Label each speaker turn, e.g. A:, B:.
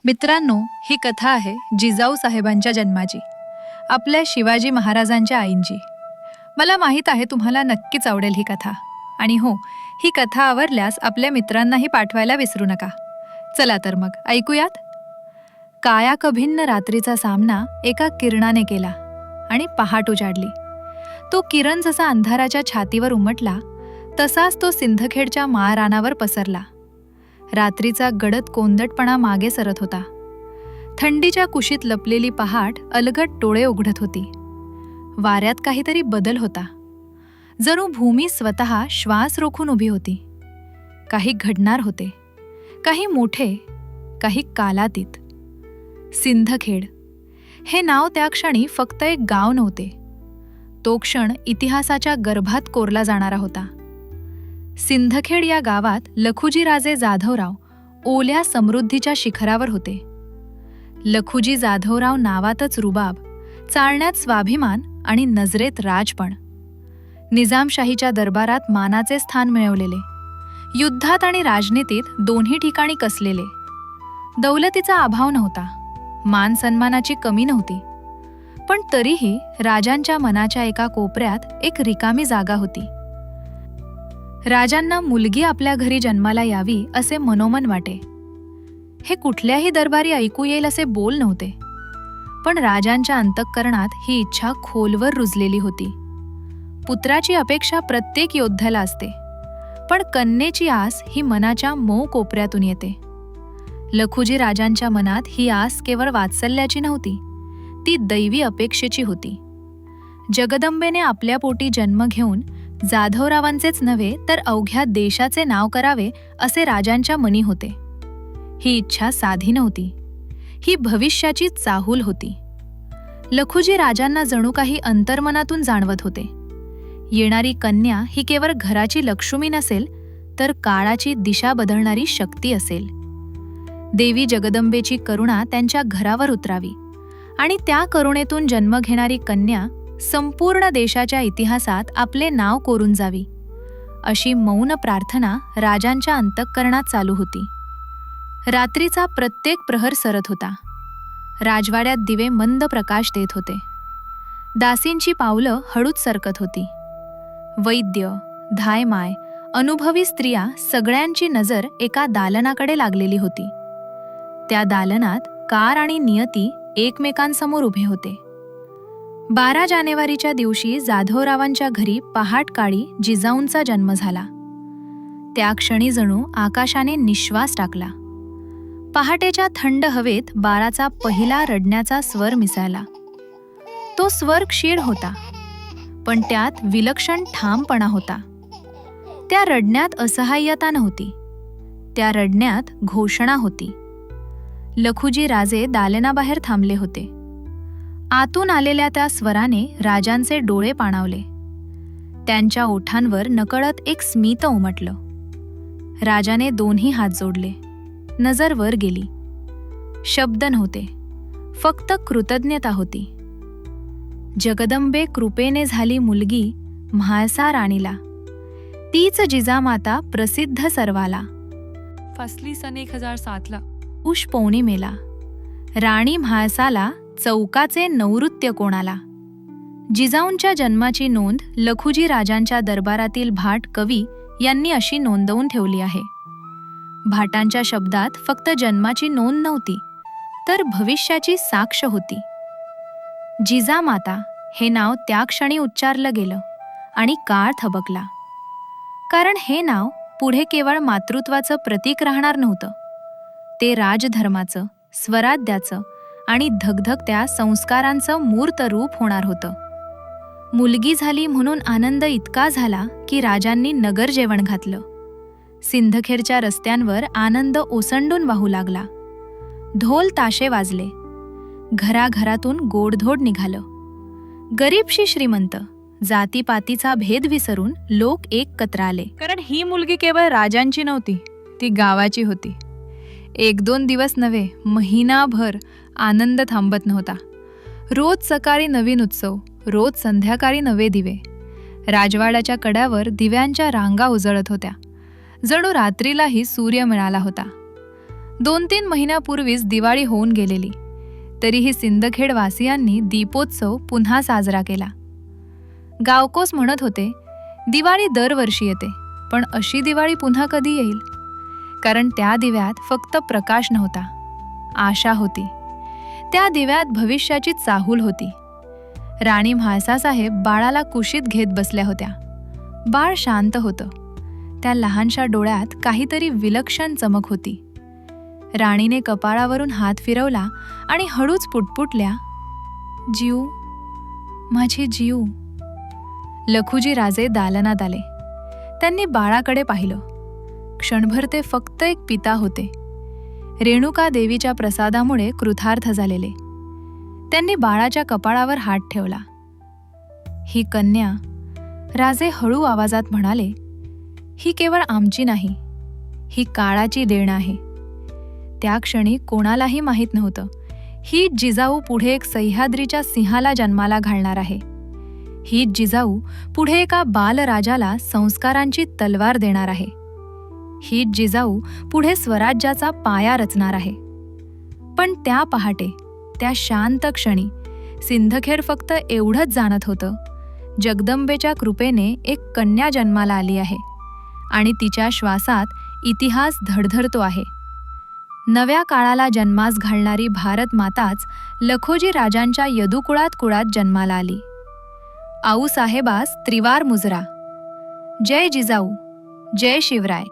A: मित्रांनो, ही कथा आहे जिजाऊ साहेबांच्या जन्माची, आपल्या शिवाजी महाराजांच्या आईंची. मला माहीत आहे तुम्हाला नक्कीच आवडेल ही कथा. आणि हो, ही कथा आवडल्यास आपल्या मित्रांनाही पाठवायला विसरू नका. चला तर मग ऐकूयात. कायाकभिन्न रात्रीचा सामना एका किरणाने केला आणि पहाट उजाडली. तो किरण जसा अंधाराच्या छातीवर उमटला तसाच तो सिंदखेडच्या माळरानावर पसरला. रात्रीचा गडद कोंदटपणा मागे सरत होता. थंडीच्या कुशीत लपलेली पहाट अलगट डोळे उघडत होती. वाऱ्यात काहीतरी बदल होता. जणू भूमी स्वतः श्वास रोखून उभी होती. काही घडणार होते, काही मोठे, काही कालातीत. सिंदखेड हे नाव त्या क्षणी फक्त एक गाव नव्हते. तो क्षण इतिहासाच्या गर्भात कोरला जाणारा होता. सिंदखेड या गावात लखुजीराजे जाधवराव ओल्या समृद्धीच्या शिखरावर होते. लखुजी जाधवराव नावातच रुबाब, चालण्यात स्वाभिमान आणि नजरेत राजपण. निजामशाहीच्या दरबारात मानाचे स्थान मिळवलेले, युद्धात आणि राजनीतीत दोन्ही ठिकाणी कसलेले. दौलतीचा अभाव नव्हता, मान सन्मानाची कमी नव्हती. पण तरीही राजांच्या मनाच्या एका कोपऱ्यात एक रिकामी जागा होती. राजांना मुलगी आपल्या घरी जन्माला यावी असे मनोमन वाटे. हे कुठल्याही दरबारी ऐकू येईल असे बोल नव्हते, पण राजांच्या अंतःकरणात ही इच्छा खोलवर रुजलेली होती. पुत्राची अपेक्षा प्रत्येक योद्ध्याला असते, पण कन्येची आस ही मनाच्या मऊ कोपऱ्यातून येते. लखुजी राजांच्या मनात ही आस केवळ वात्सल्याची नव्हती, ती दैवी अपेक्षेची होती. जगदंबेने आपल्या पोटी जन्म घेऊन जाधवरावांचेच नव्हे तर अवघ्या देशाचे नाव करावे असे राजांच्या मनी होते. ही इच्छा साधी नव्हती, ही भविष्याची चाहूल होती. लखुजी राजांना जणू काही अंतर्मनातून जाणवत होते. येणारी कन्या ही केवळ घराची लक्ष्मी नसेल, तर काळाची दिशा बदलणारी शक्ती असेल. देवी जगदंबेची करुणा त्यांच्या घरावर उतरावी आणि त्या करुणेतून जन्म घेणारी कन्या संपूर्ण देशाच्या इतिहासात आपले नाव कोरून जावी, अशी मौन प्रार्थना राजांच्या अंतःकरणात चालू होती. रात्रीचा प्रत्येक प्रहर सरत होता. राजवाड्यात दिवे मंद प्रकाश देत होते. दासींची पावलं हळूच सरकत होती. वैद्य, धायमाय, अनुभवी स्त्रिया सगळ्यांची नजर एका दालनाकडे लागलेली होती. त्या दालनात कार आणि नियती एकमेकांसमोर उभे होते. 12 जानेवारीच्या दिवशी जाधवरावांच्या घरी पहाट काळी जिजाऊंचा जन्म झाला. त्या क्षणी जणू आकाशाने निश्वास टाकला. पहाटेच्या थंड हवेत बाळाचा पहिला रडण्याचा स्वर मिसळला. तो स्वर क्षीण होता, पण त्यात विलक्षण ठामपणा होता. त्या रडण्यात असहाय्यता नव्हती, त्या रडण्यात घोषणा होती. लखुजी राजे दालनाबाहेर थांबले होते. आतून आलेल्या त्या स्वराने राजांचे डोळे पाणावले. त्यांच्या ओठांवर नकळत एक स्मित उमटलं. राजाने दोन्ही हात जोडले. नजर वर गेली. शब्द नव्हते, फक्त कृतज्ञता होती. जगदंबे कृपेने झाली मुलगी म्हाळसा राणीला, तीच जिजामाता प्रसिद्ध सर्वाला.
B: फसली सन 1007ला.
A: उष पौर्णिमेला राणी म्हाळसाला चौकाचे नैऋत्य कोणाला. जिजाऊंच्या जन्माची नोंद लखुजी राजांच्या दरबारातील भाट कवी यांनी अशी नोंदवून ठेवली आहे. भाटांच्या शब्दात फक्त जन्माची नोंद नव्हती, तर भविष्याची साक्ष होती. जिजामाता हे नाव त्या क्षणी उच्चारलं गेलं आणि काळ थबकला. कारण हे नाव पुढे केवळ मातृत्वाचं प्रतीक राहणार नव्हतं, ते राजधर्माचं, स्वराज्याचं आणि धगधगत्या संस्कारांचं मूर्त रूप होणार होतं. मुलगी झाली म्हणून आनंद इतका झाला की राजांनी नगर जेवण घातलं. सिंदखेडच्या रस्त्यांवर आनंद ओसंडून वाहू लागला. ढोल ताशे वाजले. घराघरातून गोडधोड निघालं. गरीबशी श्रीमंत, जातीपातीचा भेद विसरून लोक एकत्र आले. कारण ही मुलगी केवळ राजांची नव्हती, ती गावाची होती. 1-2 दिवस नव्हे, महिनाभर आनंद थांबत नव्हता. रोज सकाळी नवीन उत्सव, रोज संध्याकाळी नवे दिवे. राजवाड्याच्या कड्यावर दिव्यांच्या रांगा उजळत होत्या. जणू रात्रीलाही सूर्य मिळाला होता. 2-3 महिन्यापूर्वीच दिवाळी होऊन गेलेली, तरीही सिंदखेड वासियांनी दीपोत्सव पुन्हा साजरा केला. गावकोस म्हणत होते, दिवाळी दरवर्षी येते, पण अशी दिवाळी पुन्हा कधी येईल? कारण त्या दिव्यात फक्त प्रकाश नव्हता, आशा होती. त्या दिव्यात भविष्याची चाहूल होती. राणी म्हाळसासाहेब बाळाला कुशीत घेत बसल्या होत्या. बाळ शांत होतं. त्या लहानशा डोळ्यात काहीतरी विलक्षण चमक होती. राणीने कपाळावरून हात फिरवला आणि हळूच पुटपुटल्या, जीव, माझी जीव. लखुजी राजे दालनात आले. त्यांनी बाळाकडे पाहिलं. क्षणभर ते फक्त एक पिता होते, रेणुका देवीच्या प्रसादामुळे कृतार्थ झालेले. त्यांनी बाळाच्या कपाळावर हात ठेवला. ही कन्या, राजे हळू आवाजात म्हणाले, ही केवळ आमची नाही, ही काळाची देण आहे. त्या क्षणी कोणालाही माहीत नव्हतं, ही जिजाऊ पुढे एक सह्याद्रीच्या सिंहाला जन्माला घालणार आहे. ही जिजाऊ पुढे एका बालराजाला संस्कारांची तलवार देणार आहे. ही जिजाऊ पुढे स्वराज्याचा पाया रचणार आहे. पण त्या पहाटे, त्या शांत क्षणी सिंदखेड फक्त एवढंच जाणत होतं, जगदंबेच्या कृपेने एक कन्या जन्माला आली आहे आणि तिच्या श्वासात इतिहास धडधडतो आहे. नव्या काळाला जन्मास घालणारी भारत माताच लखोजी राजांच्या यदुकुळात जन्माला आली. आऊसाहेबास त्रिवार मुजरा. जय जिजाऊ, जय शिवराय.